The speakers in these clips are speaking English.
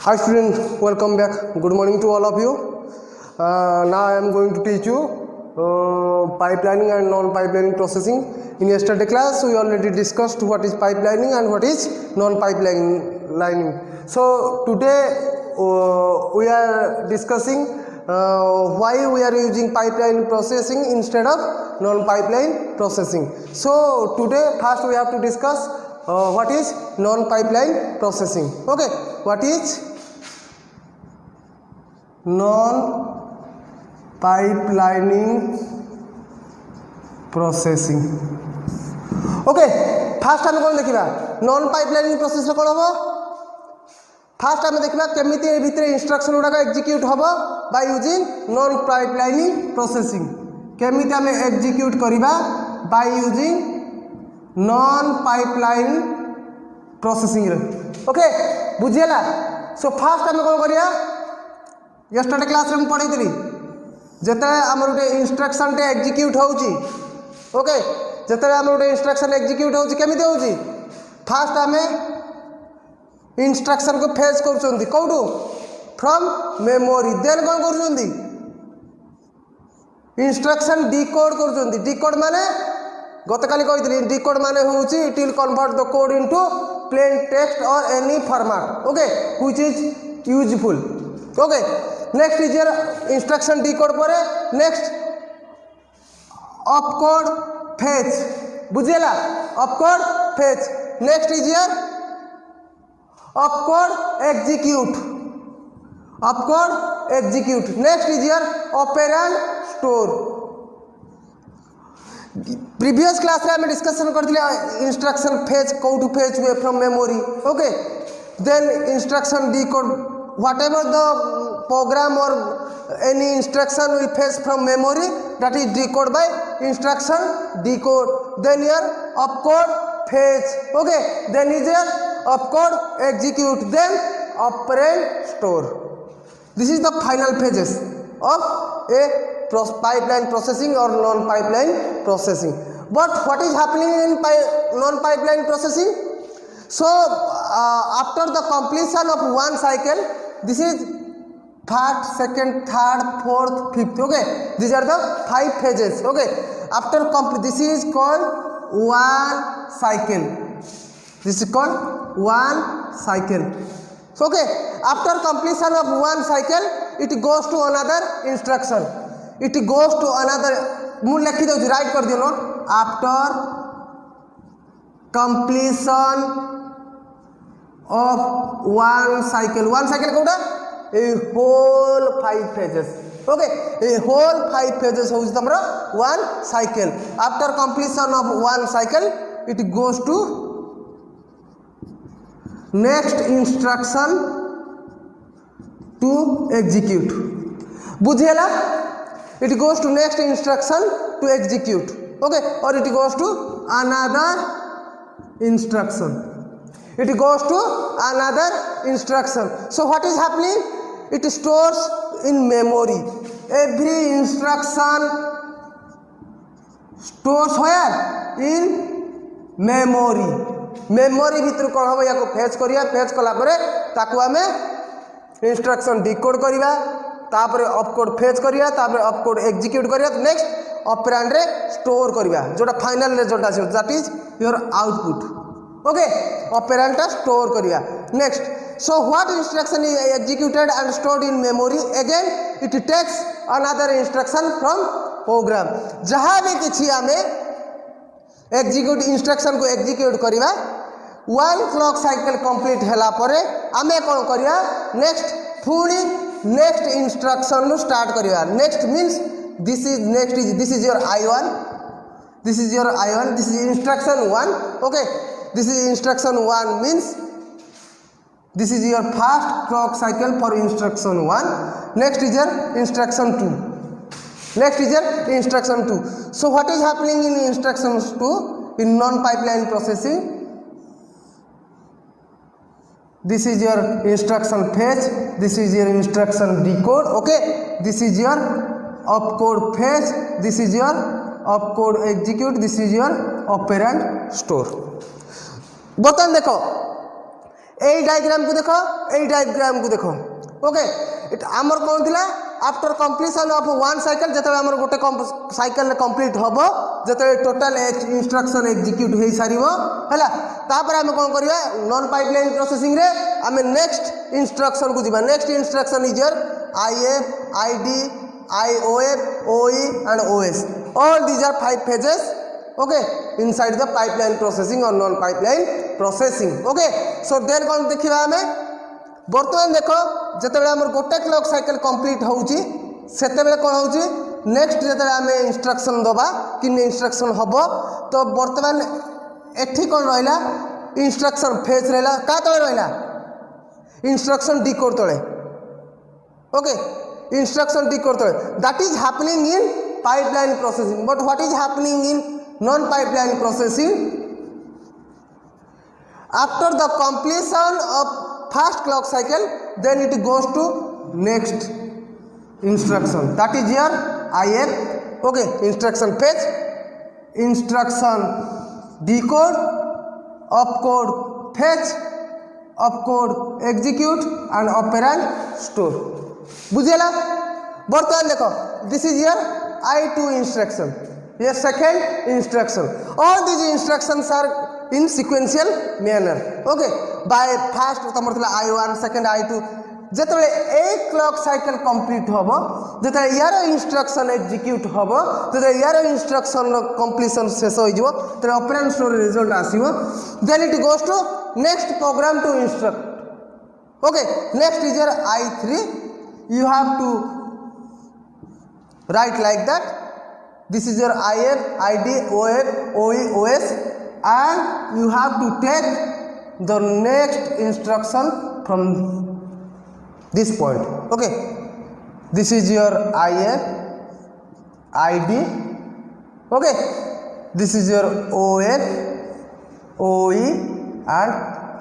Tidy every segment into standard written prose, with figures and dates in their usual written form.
Hi students, welcome back. Good morning to all of you. Now I am going to teach you pipelining and non-pipelining processing. In yesterday class, we already discussed what is pipelining and what is non-pipelining. So today we are discussing why we are using pipeline processing instead of non-pipeline processing. So today first we have to discuss what is non-pipeline processing. Okay, what is non-pipelining processing? Okay, first आम कौन देखा non pipelining process कौन हम fast आम देखा केमी भितर instruction गुड़ाक एग्जीक्यूट हम by using non pipelining processing केमी आम एग्जीक्यूट करवा by using non pipeline processing okay बुझीगला सो फास्ट आम कौन करिया यस्टरडे क्लास में पढ़ी जिते आम गोटे इंस्ट्रक्शन टे एग्जीक्यूट होची ओके जिते आम गोटे इंस्ट्रक्शन एग्जीक्यूट होची केमिति होची फास्ट आम इंस्ट्रक्शन को फेच कर कौटू फ्रॉम मेमोरी देन कौन कर इंस्ट्रक्शन डिकोड कर डिकोड माने गतकाली कही डिकोड माने होची it will convert the code into plain text और any format okay which is useful okay next is your instruction decode पर नेक्स्ट ऑपकोड फेच बुझीगला opcode fetch next is your opcode execute next is your operand store previous class रे हमें discussion करथिले instruction fetch कौटू fetch हुए from memory okay then instruction decode whatever the program or any instruction we fetch from memory that is decoded by instruction decode then your opcode fetch okay then is your opcode execute then operand store this is the final phases of a pipeline processing or non pipeline processing but what is happening in non pipeline processing so after the completion of one cycle this is first second third fourth fifth okay these are the 5 phases okay after complete this is called one cycle this is called one cycle so okay after completion of one cycle it goes to another instruction it goes to another mu likhi deu write kar diyo note after completion of one cycle कोटा a whole 5 phases okay a whole 5 phases होउछ तमरा one cycle after completion of one cycle it goes to next instruction to execute बुझियला it goes to next instruction to execute okay or it goes to another instruction it goes to another instruction so what is happening it stores in memory every instruction stores where in memory भीतर कौन हम या fetch करिया fetch कला परे ताकू आमे instruction decode करिया तापर ऑपकोड फेच करिया तापर ऑपकोड एग्जीक्यूट करिया नेक्स्ट ऑपरेंड रे स्टोर करिया जोटा फाइनल रिजल्ट आसी that is your output okay operand store kariya next so what instruction is executed and stored in memory again it takes another instruction from program जहाँ भी किसी आमे execute instruction को execute करिया one clock cycle complete हला परे आमे कौन करिया next फुणी next instruction नु start करिया next means this is your I1 this is instruction 1 okay this is instruction 1 means this is your first clock cycle for instruction 1 next is your instruction 2 so what is happening in instructions 2 in non pipeline processing this is your instruction fetch this is your instruction decode okay this is your opcode fetch this is your opcode execute this is your operand store बर्तमान देखो এই ডায়াग्राम को देखो এই diagram को देखो okay आमर कौन थिला after completion of one cycle जते आमर गोटे साइकिल कंप्लीट होबो जते टोटल इंस्ट्रक्शन एग्जीक्यूट हो सारिबो हैला तापर हम कोन करिया नॉन पाइपलाइन प्रोसेसिंग रे हम नेक्स्ट इंस्ट्रक्शन को जीवा next instruction is your IF ID IOF OE and OS all these are 5 phases okay inside the pipeline processing or non pipeline processing okay so then कौन देखिबा हमें बर्तमान देखो जते हमर गोटे क्लॉक साइकिल कंप्लीट होउची सेते बेले कोन होउची नेक्स्ट जते हमें इंस्ट्रक्शन दबा कि इंस्ट्रक्शन हबो तो बर्तमान एठी कोन रहला इंस्ट्रक्शन फेज रहला का तळे रहला इंस्ट्रक्शन डिकोड तळे ओके इंस्ट्रक्शन डिकोड तळे that is happening in pipeline processing but what is happening in non pipeline processing after the completion of first clock cycle then it goes to next instruction that is your IF okay instruction fetch instruction decode opcode fetch opcode execute and operand store बुझेला बर्तमान देखो this is your I2 instruction ये second instruction all these instructions are in sequential manner okay by first तमर थला I1 second I2 जेतले एक clock cycle complete होबो जेतले यार instruction execute होबो जेतले यार इंस्ट्रक्शन कंप्लीशन शेष हो जिवो तेरे ऑपरेंड स्टोर रिजल्ट आसीबो then it goes to next program to instruct okay next is your I3 you have to write like that this is your IF ID OF OE OS and you have to take the next instruction from this point okay this is your IF ID okay this is your OF OE and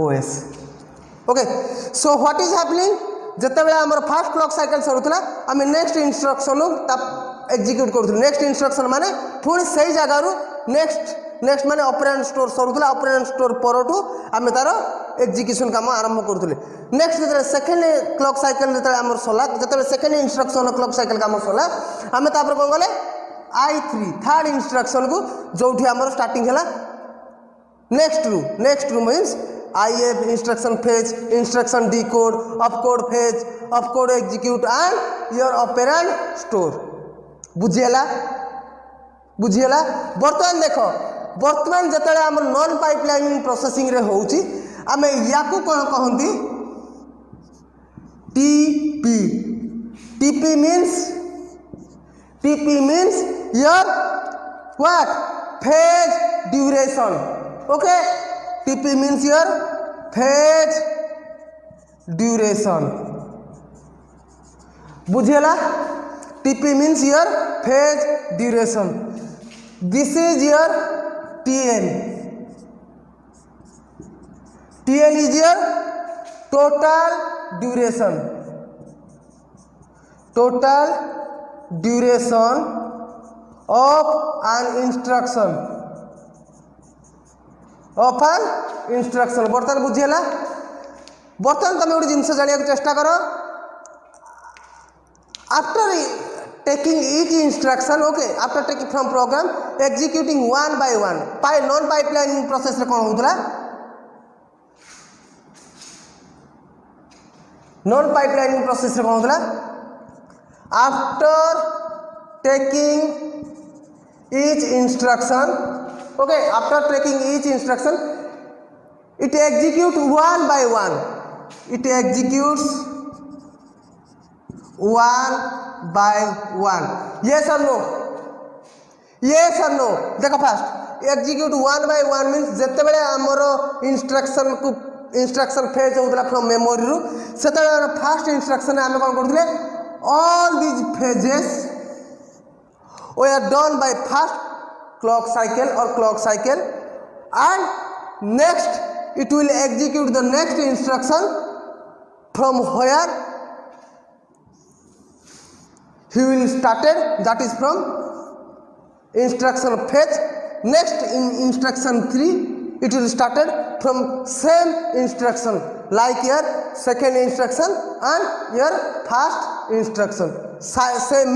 OS okay so what is happening जते बेला हमर first clock cycle सरुतला हम next instruction execute करूँ next instruction माने पुणी से जगार next माने operand store सरुतला operand store परठू आम तार एग्जीक्यूशन काम आरंभ करूँ नेक्स्ट जो सेकेंड क्लॉक साइकिल जो आम सरला जो सेकेंड इंस्ट्रक्शन क्लॉक साइकिल काम सरला आम तापर कौन गले I3 थर्ड इंस्ट्रक्शन को जो आम स्टार्टिंग है नेक्स्ट रू means IF instruction fetch instruction decode opcode fetch opcode execute and your operand store बुझिएला बर्तमान देखो बर्तमान जतले हम नॉन पाइपलाइन प्रोसेसिंग रे होउची आमे याकू कोन कहंती TP means your what phase duration okay TP means your phase duration बुझेला TP means your phase duration this is your TL is your total duration of an instruction बर्तमान बुझीला बर्तमान तुम गोटे जिनस जाना चेष्टा कर after taking each instruction okay after taking from program executing one by one non pipeline process रे कौन होता नॉन पाइपलाइन प्रोसेस रे कौन होता after taking each instruction okay after taking each instruction it executes one by one it executes one by one yes or no देखो fast execute one by one means जते बेले हमरो instruction phase होतला from memory रु सेते fast instruction हम कोन करथले all these phases were done by first clock cycle and next it will execute the next instruction from where he will started that is from instruction fetch next in instruction 3 it will started from same instruction like your second instruction and your first instruction. Same